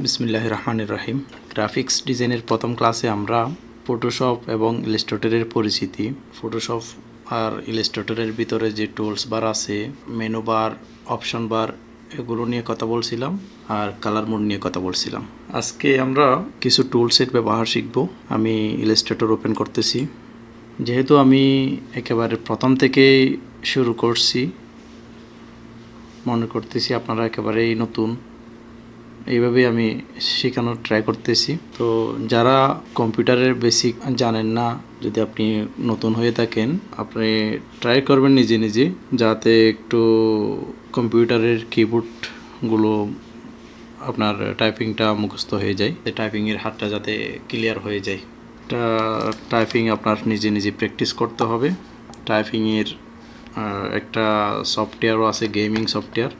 বিসমিল্লাহির রহমানির রহিম। গ্রাফিক্স ডিজাইনের প্রথম ক্লাসে আমরা ফটোশপ এবং ইলাস্ট্রেটরের পরিচিতি, ফটোশপ আর ইলাস্ট্রেটরের ভিতরে যে টুলস বার আছে, মেনু বার, অপশন বার, এগুলো নিয়ে কথা বলছিলাম আর কালার মোড নিয়ে কথা বলছিলাম। আজকে আমরা কিছু টুলসের ব্যবহার শিখব। আমি ইলাস্ট্রেটর ওপেন করতেছি। যেহেতু আমি একেবারে প্রথম থেকেই শুরু করছি, মনে করতেছি আপনারা একেবারেই নতুন, এইভাবেই আমি শেখানোর ট্রাই করতেছি। তো যারা কম্পিউটারের বেসিক জানেন না, যদি আপনি নতুন হয়ে থাকেন, আপনি ট্রাই করবেন নিজে নিজে, যাতে একটু কম্পিউটারের কিবোর্ডগুলো আপনার টাইপিংটা মুখস্থ হয়ে যায়, টাইপিংয়ের হাতটা যাতে ক্লিয়ার হয়ে যায়। এটা টাইপিং আপনার নিজে নিজে প্র্যাকটিস করতে হবে। টাইপিংয়ের একটা সফটওয়্যারও আছে, গেমিং সফটওয়্যার,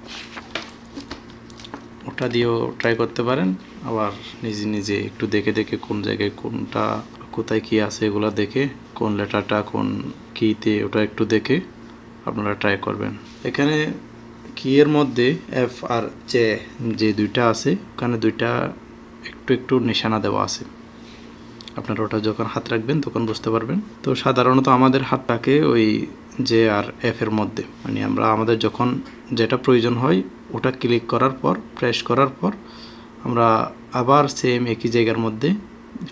ওটা দিয়েও ট্রাই করতে পারেন। আবার নিজে নিজে একটু দেখে দেখে কোন জায়গায় কোনটা কোথায় কী আছে এগুলো দেখে, কোন লেটারটা কোন কিতে, ওটা একটু দেখে আপনারা ট্রাই করবেন। এখানে কিয়ের মধ্যে এফ আর যে দুইটা আছে, ওখানে দুইটা একটু একটু নিশানা দেওয়া আছে। আপনারা ওটা যখন হাত রাখবেন তখন বুঝতে পারবেন। তো সাধারণত আমাদের হাতটাকে ওই জে আর এফ এর মধ্যে, মানে আমরা আমাদের যখন যেটা প্রয়োজন হয় ওটা ক্লিক করার পর, প্রেস করার পর আমরা আবার সেম একই জায়গার মধ্যে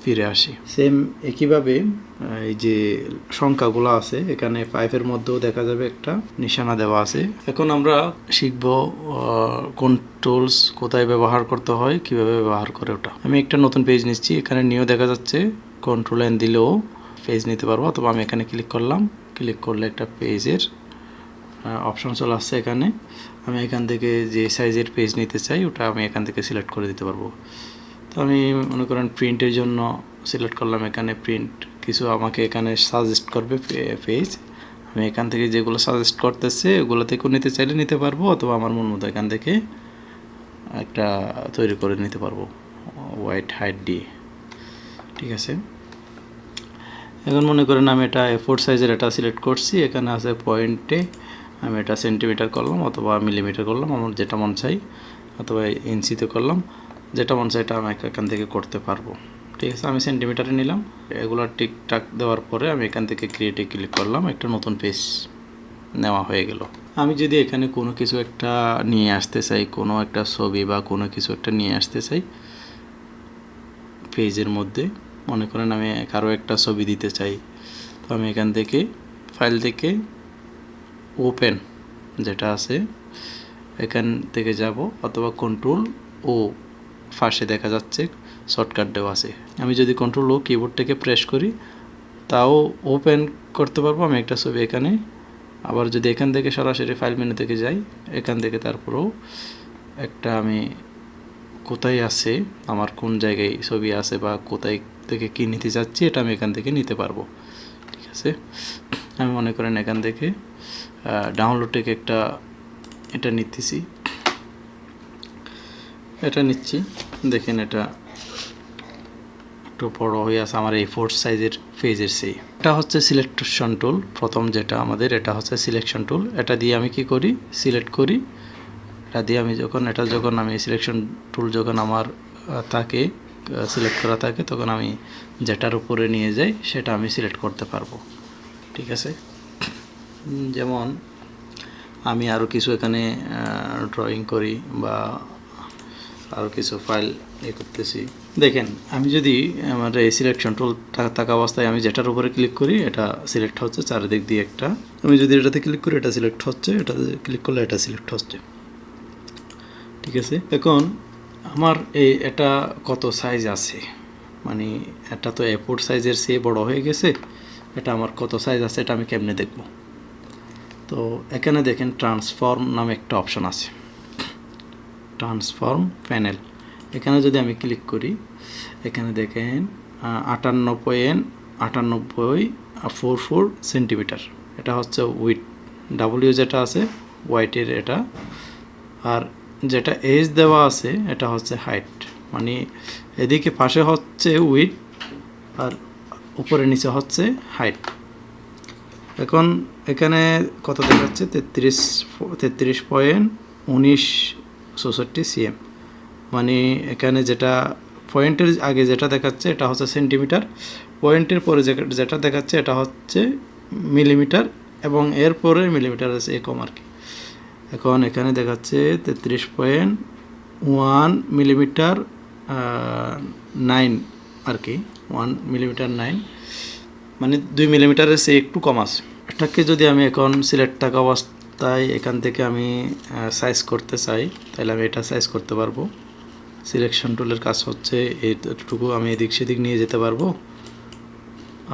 ফিরে আসি। সেম একইভাবে এই যে সংখ্যাগুলো আছে, এখানে 5-এর মধ্যেও দেখা যাবে একটা নিশানা দেওয়া আছে। এখন আমরা শিখব কোন টুলস কোথায় ব্যবহার করতে হয়, কিভাবে ব্যবহার করে ওটা। আমি একটা নতুন পেজ নিচ্ছি, এখানে নিয়েও দেখা যাচ্ছে, কন্ট্রোল এন দিলেও পেজ নিতে পারবো, অথবা আমি এখানে ক্লিক করলাম, ক্লিক করলে একটা পেজের অপশন চলে আসছে। এখানে আমি এখান থেকে যে সাইজের পেজ নিতে চাই ওটা আমি এখান থেকে সিলেক্ট করে দিতে পারবো। তো আমি মনে করেন প্রিন্টের জন্য সিলেক্ট করলাম, এখানে প্রিন্ট কিছু আমাকে এখানে সাজেস্ট করবে পেজ। আমি এখান থেকে যেগুলো সাজেস্ট করতেছে ওগুলো থেকেও নিতে চাইলে নিতে পারবো, অথবা আমার মন মতো এখান থেকে একটা তৈরি করে নিতে পারবো হোয়াইট হাইট দিয়ে। ঠিক আছে, এখন মনে করেন আমি এটা A4 সাইজের এটা সিলেক্ট করছি, এখানে আছে পয়েন্টে, আমি এটা সেন্টিমিটার করলাম অথবা মিলিমিটার করলাম, আমার যেটা মন চাই, অথবা ইঞ্চিতে করলাম, যেটা মন চাই এটা আমি এখান থেকে করতে পারবো। ঠিক আছে, আমি সেন্টিমিটারে নিলাম। এগুলো ঠিকঠাক দেওয়ার পরে আমি এখান থেকে ক্রিয়েটে ক্লিক করলাম, একটা নতুন পেজ নেওয়া হয়ে গেল। আমি যদি এখানে কোনো কিছু একটা নিয়ে আসতে চাই, কোনো একটা ছবি বা কোনো কিছু একটা নিয়ে আসতে চাই পেজের মধ্যে, মনে করেন আমি কারো একটা ছবি দিতে চাই, তো আমি এখান থেকে ফাইল থেকে ওপেন যেটা আছে এখান থেকে যাব, অথবা কন্ট্রোল ও ফাঁসে দেখা যাচ্ছে শর্টকাট দেওয়া আছে। আমি যদি কন্ট্রোল ও কিবোর্ড থেকে প্রেস করি তাও ওপেন করতে পারবো আমি একটা ছবি এখানে। আবার যদি এখান থেকে সরাসরি ফাইল মেনু থেকে যাই, এখান থেকে তারপরেও একটা আমি কোথায় আছে, আমার কোন জায়গায় ছবি আছে বা কোথায় থেকে কী নিতে চাচ্ছি এটা আমি এখান থেকে নিতে পারবো। ঠিক আছে, আমি মনে করেন এখান থেকে ডাউনলোড থেকে এটা নিতেছি, এটা নিচ্ছি। দেখেন এটা একটু বড় হয়ে আছে আমার A4 সাইজের পেজের সেই। এটা হচ্ছে সিলেকশন টুল, প্রথম যেটা আমাদের, এটা হচ্ছে সিলেকশন টুল। এটা দিয়ে আমি কি করি, সিলেক্ট করি। এটা দিয়ে আমি যখন আমি সিলেকশন টুল যখন আমার থাকে সিলেক্ট করা থাকে, তখন আমি যেটার উপরে নিয়ে যাই সেটা আমি সিলেক্ট করতে পারবো। ঠিক আছে, যেমন আমি আরও কিছু এখানে ড্রয়িং করি বা আরও কিছু ফাইল করতেছি। দেখেন আমি যদি আমার এই সিলেকশন টুল থাকা অবস্থায় আমি যেটার উপরে ক্লিক করি এটা সিলেক্ট হচ্ছে চারিদিক দিয়ে একটা, আমি যদি এটাতে ক্লিক করি এটা সিলেক্ট হচ্ছে, এটাতে ক্লিক করলে এটা সিলেক্ট হচ্ছে। ঠিক আছে, এখন আমার এটা কত সাইজ আছে, মানে এটা তো A4 সাইজের চেয়ে বড় হয়ে গেছে, এটা আমার কত সাইজ আছে এটা আমি কেমনে দেখব। তো এখানে দেখেন ট্রান্সফর্ম নামে একটা অপশন আছে, ট্রান্সফর্ম প্যানেল। এখানে যদি আমি ক্লিক করি, এখানে দেখেন 58.44 সেন্টিমিটার, এটা হচ্ছে উইথ, ডাব্লিউ যেটা আছে ওয়াইটের এটা, আর যেটা এজ দেওয়া আছে এটা হচ্ছে হাইট, মানে এদিকে পাশে হচ্ছে উইথ আর উপরে নিচে হচ্ছে হাইট। এখন এখানে কত দেখাচ্ছে 33.1964 cm, মানে এখানে যেটা পয়েন্টের আগে যেটা দেখাচ্ছে এটা হচ্ছে সেন্টিমিটার, পয়েন্টের পরে যেটা দেখাচ্ছে এটা হচ্ছে মিলিমিটার, এবং এর পরে মিলিমিটার আছে কম আর কি। এখন এখানে দেখাচ্ছে 33.1 মিলিমিটার 9 আর কি, 1 মিলিমিটার 9, মানে 2 মিলিমিটারের সে একটু কম আছে। এটাকে যদি আমি এখন সিলেক্ট থাকা অবস্থায় এখান থেকে আমি সাইজ করতে চাই, তাহলে আমি এটা সাইজ করতে পারবো। সিলেকশন টুলের কাজ হচ্ছে এইটুকু আমি এদিক সেদিক নিয়ে যেতে পারবো,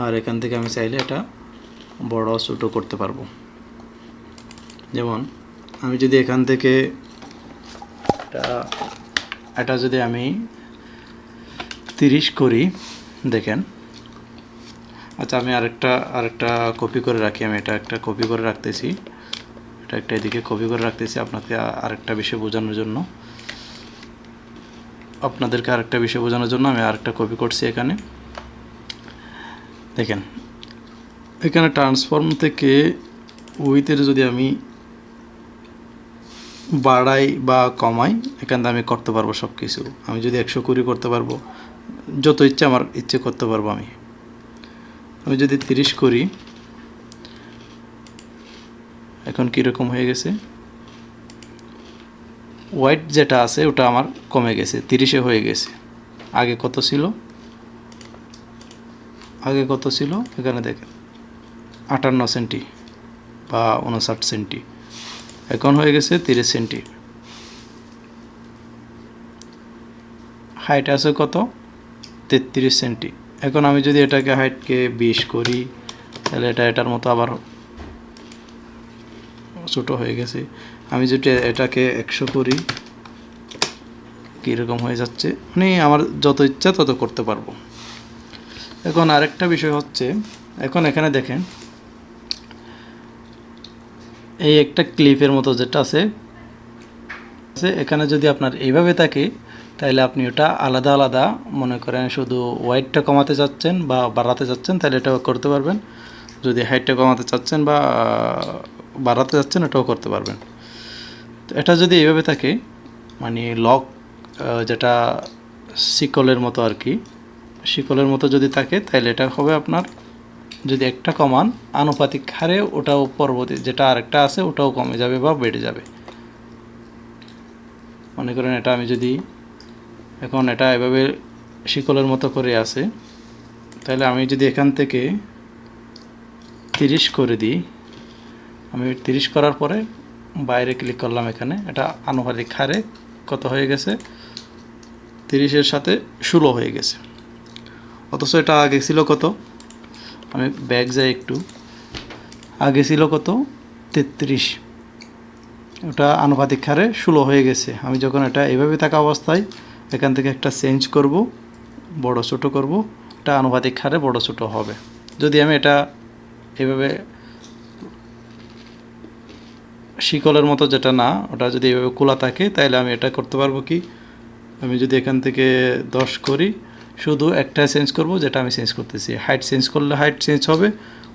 আর এখান থেকে আমি চাইলে এটা বড় ছোটো করতে পারবো। যেমন আমি যদি এখান থেকে এটা যদি আমি 30 করি, দেখেন। আচ্ছা, আমি আরেকটা কপি করে রাখি, আমি এটা একটা কপি করে রাখতেছি, এটা একটা এদিকে কপি করে রাখতেছি আপনাকে আরেকটা বিষয় বোঝানোর জন্য, আমি আরেকটা কপি করছি এখানে। দেখেন এখানে ট্রান্সফর্ম থেকে উইথের যদি আমি বাড়াই বা কমাই, এখান থেকে আমি করতে পারবো সব কিছু। আমি যদি 120 করতে পারবো, যত ইচ্ছে আমার ইচ্ছে করতে পারবো। আমি যদি 30 করি, এখন কীরকম হয়ে গেছে, হোয়াইট যেটা আছে ওটা আমার কমে গেছে, 30-এ হয়ে গেছে। আগে কত ছিল এখানে দেখেন 58 সেন্টি বা 59 সেন্টি, এখন হয়ে গেছে 30 সেন্টি। হাইট আছে কত, 33 সেন্টি। এখন আমি যদি এটাকে হাইটকে 20 করি, তাহলে এটার মতো আবার ছোটো হয়ে গেছে। আমি যদি এটাকে 100 করি, কীরকম হয়ে যাচ্ছে, মানে আমার যত ইচ্ছা তত করতে পারবো। এখন আরেকটা বিষয় হচ্ছে, এখন এখানে দেখেন এই একটা ক্লিপের মতো যেটা আছে, এখানে যদি আপনার এইভাবে থাকে, তাহলে আপনি ওটা আলাদা আলাদা, মনে করেন শুধু ওয়াইডটা কমাতে চাচ্ছেন বা বাড়াতে চাচ্ছেন, তাহলে এটাও করতে পারবেন। যদি হাইটটা কমাতে চাচ্ছেন বা বাড়াতে চাচ্ছেন, এটাও করতে পারবেন। তো এটা যদি এইভাবে থাকে, মানে লক যেটা শিকলের মতো আর কি, শিকলের মতো যদি থাকে, তাহলে এটা হবে আপনার, যদি একটা কমান আনুপাতিক হারে ওটাও পরবর্তী যেটা আরেকটা আছে ওটাও কমে যাবে বা বেড়ে যাবে। মনে করেন এটা আমি যদি এখন এটা এভাবে শিকলের মতো করে আছে, তাহলে আমি যদি এখান থেকে 30 করে দিই, আমি 30 করার পরে বাইরে ক্লিক করলাম, এখানে এটা আনুপাতিক হারে কত হয়ে গেছে, 30-এর সাথে 16 হয়ে গেছে। অথচ এটা আগে ছিল কত, আমি ব্যাক যাই একটু, আগে ছিল কত 33, ওটা আনুপাতিক হারে 16 হয়ে গেছে। আমি যখন এটা এভাবে থাকা অবস্থায় এখান থেকে একটা চেঞ্জ করব, বড় ছোটো করব, এটা আনুপাতিক হারে বড় ছোটো হবে। যদি আমি এটা এভাবে শিকলের মতো যেটা না, ওটা যদি এভাবে খোলা থাকে, তাহলে আমি এটা করতে পারবো কি, আমি যদি এখান থেকে 10 করি, শুধু একটা চেঞ্জ করব, যেটা আমি চেঞ্জ করতেছি। হাইট চেঞ্জ করলে হাইট চেঞ্জ হবে,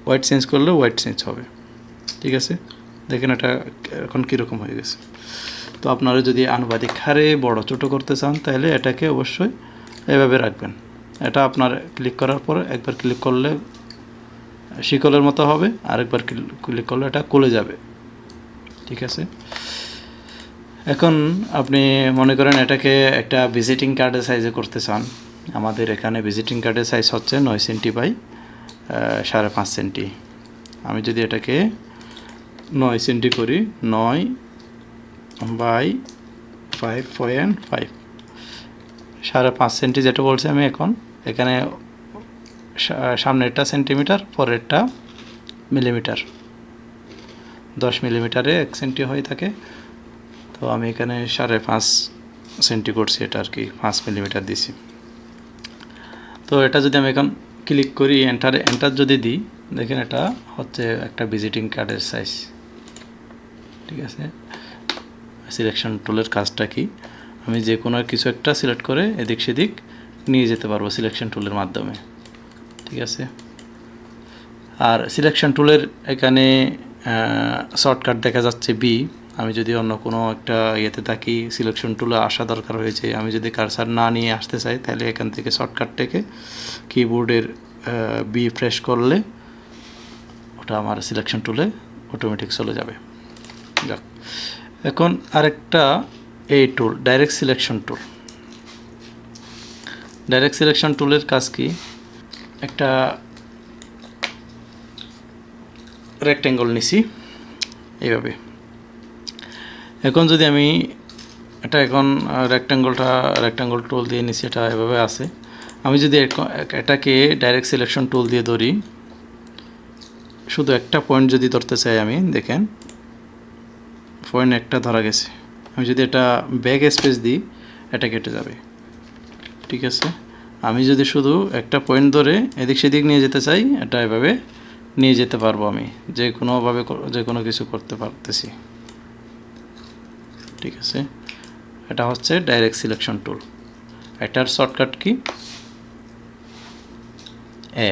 ওয়াইট চেঞ্জ করলে ওয়াইট চেঞ্জ হবে। ঠিক আছে, দেখেন এটা এখন কীরকম হয়ে গেছে। তো আপনারা যদি আনুপাতিক হারে বড় ছোটো করতে চান, তাহলে এটাকে অবশ্যই এভাবে রাখবেন। এটা আপনার ক্লিক করার পরে একবার ক্লিক করলে শিকলের মতো হবে, আরেকবার ক্লিক করলে এটা খুলে যাবে। ঠিক আছে, এখন আপনি মনে করেন এটাকে একটা ভিজিটিং কার্ডের সাইজে করতে চান। আমাদের এখানে ভিজিটিং কার্ডের সাইজ হচ্ছে 9 সেন্টি বাই 5.5 সেন্টি। আমি যদি এটাকে 9 সেন্টি করি, 9 বাই 5.5, 5.5 সেন্টি যেটা বলছি আমি, এখন এখানে সামনেরটা সেন্টিমিটার, পরেরটা মিলিমিটার, 10 মিলিমিটারে 1 সেন্টি হয়ে থাকে। তো আমি এখানে 5.5 সেন্টি করছি, এটা আর কি 5 মিলিমিটার দিছি। তো এটা যদি আমি এখন ক্লিক করি, এন্টার যদি দিই, দেখেন এটা হচ্ছে একটা ভিজিটিং কার্ডের সাইজ। ঠিক আছে, সিলেকশন টুলের কাজটা কি, আমি যে কোনো কিছু একটা সিলেক্ট করে এদিক সেদিক নিয়ে যেতে পারবো সিলেকশন টুলের মাধ্যমে। ঠিক আছে, আর সিলেকশন টুলের এখানে শর্টকাট দেখা যাচ্ছে বি, আমি যদি অন্য কোনো একটা ইয়েতে থাকি, সিলেকশন টুলে আসা দরকার হয়েছে, আমি যদি কারসার না নিয়ে আসতে চাই, তাহলে এখান থেকে শর্টকাট থেকে কিবোর্ডের বি প্রেস করলে ওটা আমার সিলেকশন টুলে অটোমেটিক চলে যাবে। যাক, এখন আরেকটা এই tool, direct selection tool. Direct selection টুলের কাজ কি? একটা রেক্ট্যাঙ্গল নিছি এইভাবে। এখন যদি আমি এখন রেক্ট্যাঙ্গল টুল দিয়ে নিছি, এটা এভাবে আছে। আমি যদি এটাকে ডাইরেক্ট সিলেকশন টুল দিয়ে ধরি, শুধু একটা পয়েন্ট যদি ধরতে চাই আমি, দেখেন পয়েন্ট একটা ধরা গেছে। আমি যদি এটা ব্যাক স্পেস দিই, এটা কেটে যাবে। ঠিক আছে, আমি যদি শুধু একটা পয়েন্ট ধরে এদিক সেদিক নিয়ে যেতে চাই, এটা এভাবে নিয়ে যেতে পারবো। আমি যে কোনোভাবে যে কোনো কিছু করতে পারতেছি। ঠিক আছে, এটা হচ্ছে ডাইরেক্ট সিলেকশন টুল। এটার শর্টকাট কি? এ।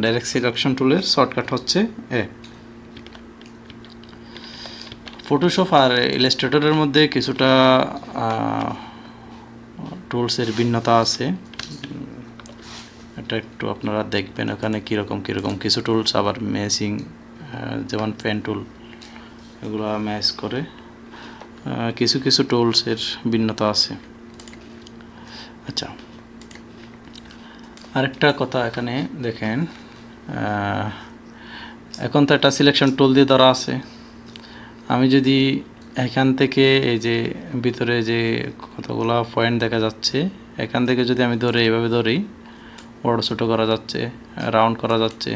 ডাইরেক্ট সিলেকশন টুলের শর্টকাট হচ্ছে এ। ফটোশপ আর ইলাস্ট্রেটরের মধ্যে কিছুটা টুলসের ভিন্নতা আছে, এটা একটু আপনারা দেখবেন। ওখানে কীরকম কিছু টুলস আবার ম্যাচিং, যেমন পেন টুল, এগুলো ম্যাচ করে। কিছু টুলসের ভিন্নতা আছে। আচ্ছা, আরেকটা কথা এখানে দেখেন, এখন তো একটা সিলেকশন টুল দিয়ে ধরা আছে। আমি যদি এখান থেকে এই যে ভিতরে যে কতগুলো পয়েন্ট দেখা যাচ্ছে, এখান থেকে যদি আমি ধরে এভাবে ধরি, বড় ছোটো করা যাচ্ছে, রাউন্ড করা যাচ্ছে।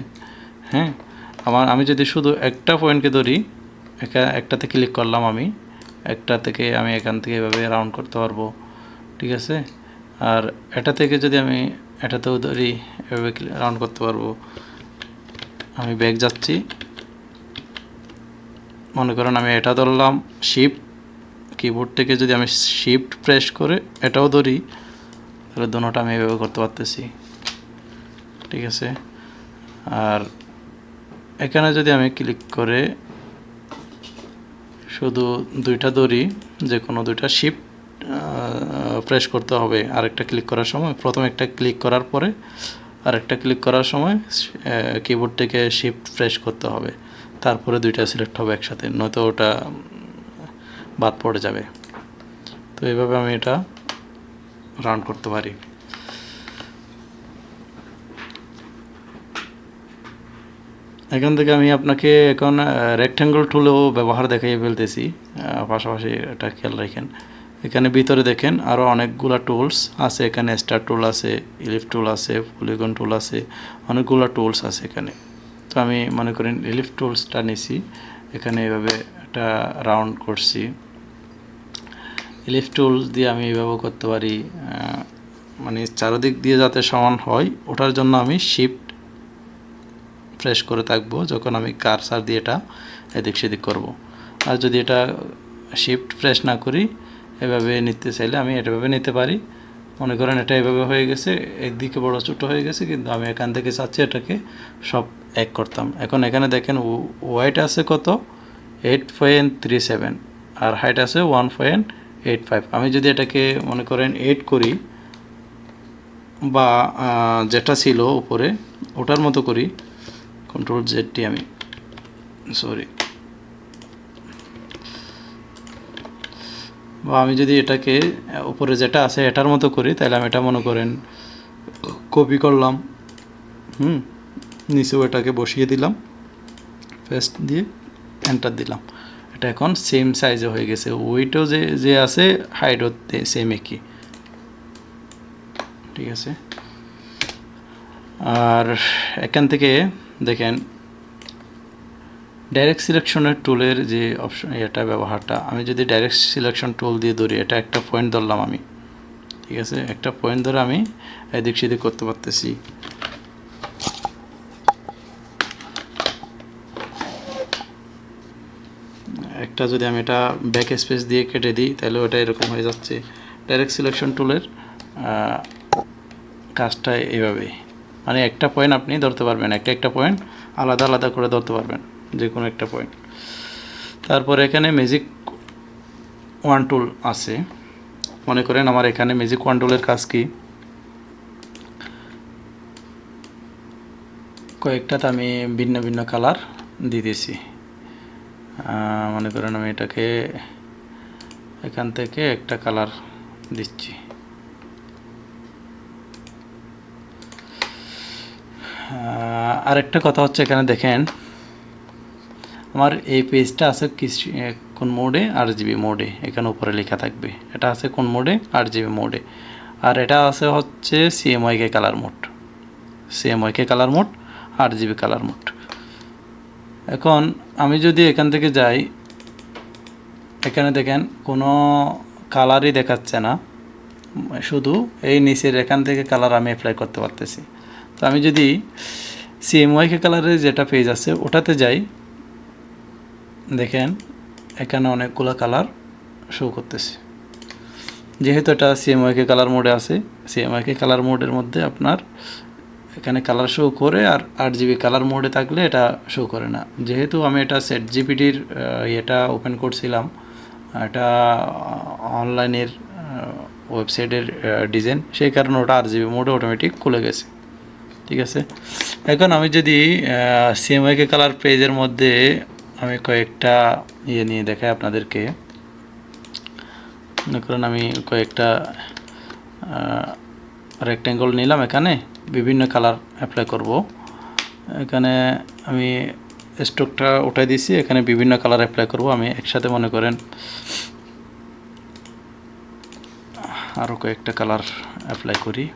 হ্যাঁ, আমি যদি শুধু একটা পয়েন্টকে ধরি, একটাতে ক্লিক করলাম, আমি একটা থেকে আমি এখান থেকে এভাবে রাউন্ড করতে পারবো। ঠিক আছে, আর এটা থেকে যদি আমি এটাতেও ধরি, এভাবে রাউন্ড করতে পারবো। আমি ব্যাক যাচ্ছি, মনে করেন আমি এটা ধরলাম, শিফট কিবোর্ড থেকে যদি আমি শিফট প্রেস করে এটাও ধরি, তাহলে দুটোটা আমি এভাবে করতে পারতেছি। ঠিক আছে, আর এখানে যদি আমি ক্লিক করে শুধু দুইটা ধরি, যে কোনো দুইটা শিফট প্রেস করতে হবে আরেকটা ক্লিক করার সময়। প্রথম একটা ক্লিক করার পরে আরেকটা ক্লিক করার সময় কিবোর্ড থেকে শিফট প্রেস করতে হবে, তারপরে দুইটা সিলেক্ট হবে একসাথে, নয়তো ওটা বাদ পড়ে যাবে। তো এইভাবে আমি এটা রান করতে পারি। এখান থেকে আমি আপনাকে এখন রেক্ট্যাঙ্গল টুলও ব্যবহার দেখাই ফেলতেছি, পাশাপাশি এটা খেয়াল রাখেন। এখানে ভিতরে দেখেন আরও অনেকগুলো টুলস আছে। এখানে স্টার টুল আছে, ইলিফ টুল আছে, পলিগন টুল আছে, অনেকগুলো টুলস আছে এখানে। তো আমি মনে করেন ইলিফ টুলসটা নিছি, এখানে এভাবে একটা রাউন্ড করছি। ইলিফ টুল দিয়ে আমি এভাবে করতে পারি, মানে চারদিক দিয়ে যাতে সমান হয়, ওটার জন্য আমি শিফট প্রেস করে থাকবো যখন আমি কারসার দিয়ে এটা এদিক সেদিক করব। আর যদি এটা শিফট প্রেস না করি, এভাবে নিতে চাইলে আমি এভাবে নিতে পারি। মনে করেন এটা এভাবে হয়ে গেছে, একদিকে বড় ছোটো হয়ে গেছে, কিন্তু আমি এখান থেকে চাচ্ছি এটাকে সব এক করতাম। এখন এখানে দেখেন ওয়াইট আছে কত, 8.37, আর হাইট আছে 1.85। আমি যদি এটাকে মনে করেন 8 করি, বা যেটা ছিল উপরে ওটার মতো করি, কন্ট্রোল জেডটি আমি বা আমি যদি এটাকে উপরে যেটা আছে এটার মতো করি, তাহলে আমি এটা মনে করেন কপি করলাম, নিচেও এটাকে বসিয়ে দিলাম, পেস্ট দিয়ে এন্টার দিলাম। এটা এখন সেম সাইজে হয়ে গেছে, ওইটাও যে আছে হাইটও সেম একই। ঠিক আছে, আর এখান থেকে দেখেন ডাইরেক্ট সিলেকশনের টুলের যে অপশন, এটা ব্যবহারটা, আমি যদি ডাইরেক্ট সিলেকশন টুল দিয়ে ধরি, এটা একটা পয়েন্ট ধরলাম আমি। ঠিক আছে, একটা পয়েন্ট ধরে আমি এদিক সেদিক করতে পারতেছি। একটা যদি আমি এটা ব্যাক স্পেস দিয়ে কেটে দিই, তাহলে ওটা এরকম হয়ে যাচ্ছে। ডাইরেক্ট সিলেকশন টুলের কাজটা এইভাবেই, মানে একটা পয়েন্ট আপনি ধরতে পারবেন, একটা পয়েন্ট আলাদা আলাদা করে ধরতে পারবেন, যে কোনো একটা পয়েন্ট। তো তারপর এখানে ম্যাজিক ওয়ান টুল আছে। মনে করেন আমার এখানে ম্যাজিক ওয়ান টুলের কাজ কি, কয়েকটাতে আমি ভিন্ন ভিন্ন কালার দিতেছি। মনে করেন আমি এটাকে এখান থেকে একটা কালার দিচ্ছি। আরেকটা কথা হচ্ছে, এখানে দেখেন আমার এই পেজটা আছে কোন মোডে, RGB মোডে, এখানে উপরে লেখা থাকবে এটা আছে কোন মোডে, RGB মোডে। আর এটা আছে হচ্ছে CMYK colour mode, CMYK colour mode, RGB colour mode. এখন আমি যদি এখান থেকে যাই, এখানে দেখেন কোনো কালারই দেখাচ্ছে না, শুধু এই নিচের এখান থেকে কালার আমি অ্যাপ্লাই করতে পারতেছি। তো আমি যদি CMYK কালারের যেটা পেজ আছে ওটাতে যাই, দেখেন এখানে অনেকগুলো কালার শো করতেছে। যেহেতু এটা CMYK কালার মোডে আছে, CMYK কালার মোডের মধ্যে আপনার এখানে কালার শো করে, আর RGB কালার মোডে থাকলে এটা শো করে না। যেহেতু আমি এটা ChatGPTর এটা ওপেন করছিলাম, এটা অনলাইনের ওয়েবসাইটের ডিজাইন, সেই কারণে ওটা RGB মোডে অটোমেটিক খুলে গেছে। ঠিক আছে, এখন আমি যদি CMYK কালার পেজের মধ্যে আমি কয়েকটা নিয়ে দেখাই আপনাদেরকে। মনে করেন আমি কয়েকটা রেক্ট্যাঙ্গল নিলাম, এখানে বিভিন্ন কালার অ্যাপ্লাই করব। এখানে আমি স্ট্রোকটা উঠাই দিছি, এখানে বিভিন্ন কালার অ্যাপ্লাই করব আমি একসাথে। মনে করেন আরও কয়েকটা কালার অ্যাপ্লাই করি।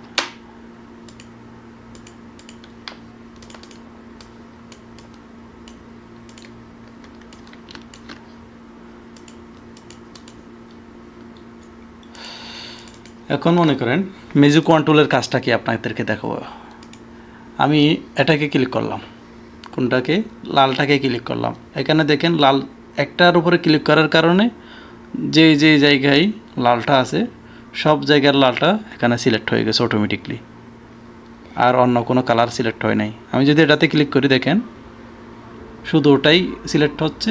এখন মনে করেন ম্যাজিক ওয়ান টুলের কাজটা কি আপনাদেরকে দেখাবো। আমি এটাকে ক্লিক করলাম, কোনটাকে, লালটাকে ক্লিক করলাম। এখানে দেখেন লাল একটার উপরে ক্লিক করার কারণে যে জায়গায় লালটা আছে সব জায়গার লালটা এখানে সিলেক্ট হয়ে গেছে অটোমেটিকলি, আর অন্য কোনো কালার সিলেক্ট হয় নাই। আমি যদি এটাতে ক্লিক করি, দেখেন শুধু ওটাই সিলেক্ট হচ্ছে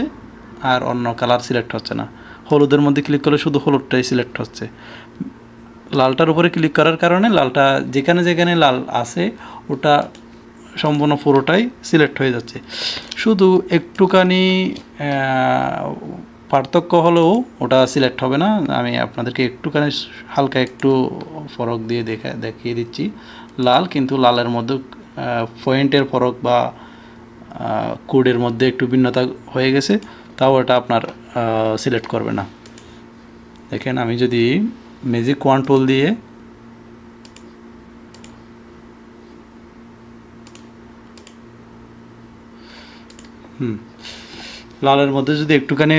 আর অন্য কালার সিলেক্ট হচ্ছে না। হলুদের মধ্যে ক্লিক করলে শুধু হলুদটাই সিলেক্ট হচ্ছে। লালটার উপরে ক্লিক করার কারণে লালটা যেখানে যেখানে লাল আছে ওটা সম্পূর্ণ পুরোটাই সিলেক্ট হয়ে যাচ্ছে। শুধু একটুখানি পার্থক্য হলেও ওটা সিলেক্ট হবে না। আমি আপনাদেরকে একটুখানি হালকা একটু ফরক দিয়ে দেখিয়ে দিচ্ছি। লাল, কিন্তু লালের মধ্যে পয়েন্টের ফরক বা কোডের মধ্যে একটু ভিন্নতা হয়ে গেছে, তাও এটা আপনার সিলেক্ট করবে না। দেখেন আমি যদি ম্যাজিক ওয়ান টুল দিয়ে লালের মধ্যে যদি একটুখানি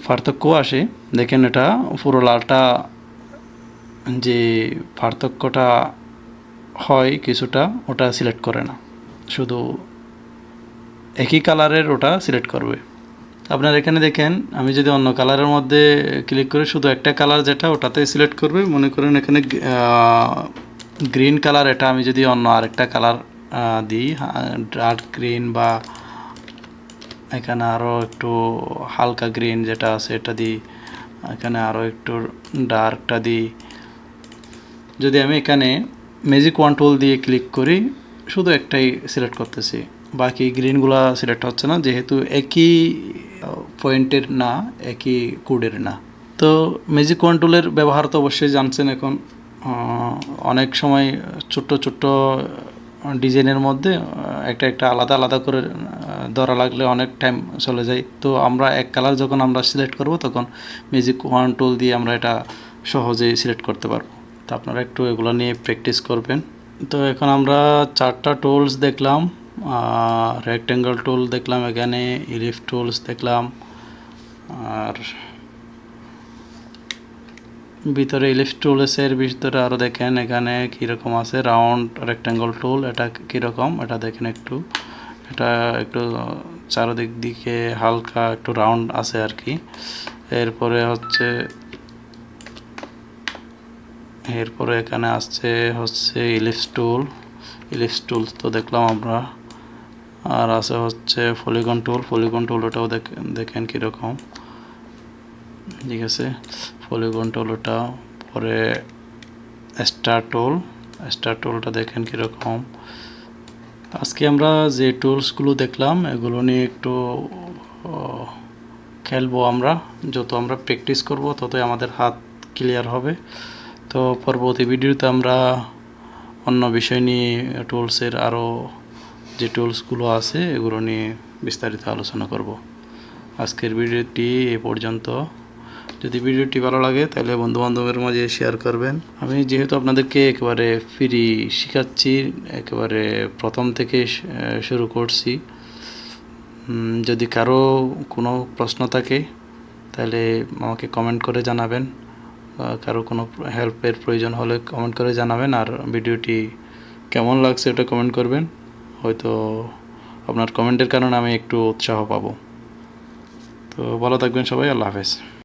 পার্থক্য আসে, দেখেন এটা পুরো লালটা যে পার্থক্যটা হয় কিছুটা, ওটা সিলেক্ট করে না, শুধু একই কালারের ওটা সিলেক্ট করবে। আপনার এখানে দেখেন আমি যদি অন্য কালারের মধ্যে ক্লিক করি, শুধু একটা কালার যেটা ওটাতে সিলেক্ট করবে। মনে করেন এখানে গ্রিন কালার, এটা আমি যদি অন্য আরেকটা কালার দিই, ডার্ক গ্রিন, বা এখানে আরও একটু হালকা গ্রিন যেটা আছে এটা দিই, এখানে আরও একটু ডার্কটা দিই। যদি আমি এখানে ম্যাজিক ওয়ান টুল দিয়ে ক্লিক করি, শুধু একটাই সিলেক্ট করতেছি, বাকি গ্রিনগুলো সিলেক্ট হচ্ছে না, যেহেতু একই পয়েন্টের না, একই কোডের না। তো ম্যাজিক ওয়ান টুলের ব্যবহার তো অবশ্যই জানছেন। এখন অনেক সময় ছোট্ট ছোট্ট ডিজাইনের মধ্যে একটা আলাদা আলাদা করে ধরা লাগলে অনেক টাইম চলে যায়। তো আমরা এক কালার যখন আমরা সিলেক্ট করব, তখন ম্যাজিক ওয়ান টুল দিয়ে আমরা এটা সহজেই সিলেক্ট করতে পারবো। তো আপনারা একটু এগুলো নিয়ে প্র্যাকটিস করবেন। তো এখন আমরা 4টা টুলস দেখলাম, রেক্ট্যাঙ্গল টুল দেখলাম, এখানে ইলিফ টুলস দেখলাম, আর ভিতরে ইলিফ টুলসের ভিতরে আরও দেখেন এখানে কীরকম আছে রাউন্ড রেক্ট্যাঙ্গল টুল, এটা কীরকম এটা দেখেন একটু। এটা একটু চারদিক দিকে হালকা একটু রাউন্ড আছে আর কি। এরপরে এখানে হচ্ছে ইলিপস টুল তো দেখলাম আমরা। আর আছে হচ্ছে পলিগন টুল, ওটাও দেখেন কীরকম। ঠিক আছে, পলিগন টুল ওটা। পরে স্টার টুলটা দেখেন কীরকম। আজকে আমরা যে টুলসগুলো দেখলাম এগুলো নিয়ে একটু খেলবো আমরা। যত আমরা প্র্যাকটিস করব ততই আমাদের হাত ক্লিয়ার হবে। তো পরবর্তী ভিডিওতে আমরা অন্য বিষয় নিয়ে টুলসের আরও যে টুলসগুলো আছে এগুলো নিয়ে বিস্তারিত আলোচনা করব। আজকের ভিডিওটি এ পর্যন্ত। যদি ভিডিওটি ভালো লাগে তাহলে বন্ধুবান্ধবের মাঝে শেয়ার করবেন। আমি যেহেতু আপনাদেরকে একেবারে ফ্রি শেখাচ্ছি, একেবারে প্রথম থেকে শুরু করছি, যদি কারো কোনো প্রশ্ন থাকে তাহলে আমাকে কমেন্ট করে জানাবেন, বা কারো কোনো হেল্পের প্রয়োজন হলে কমেন্ট করে জানাবেন। আর ভিডিওটি কেমন লাগছে ওটা কমেন্ট করবেন, হয়তো আপনার কমেন্টের কারণে আমি একটু উৎসাহ পাবো। তো ভালো থাকবেন সবাই, আল্লাহ হাফেজ।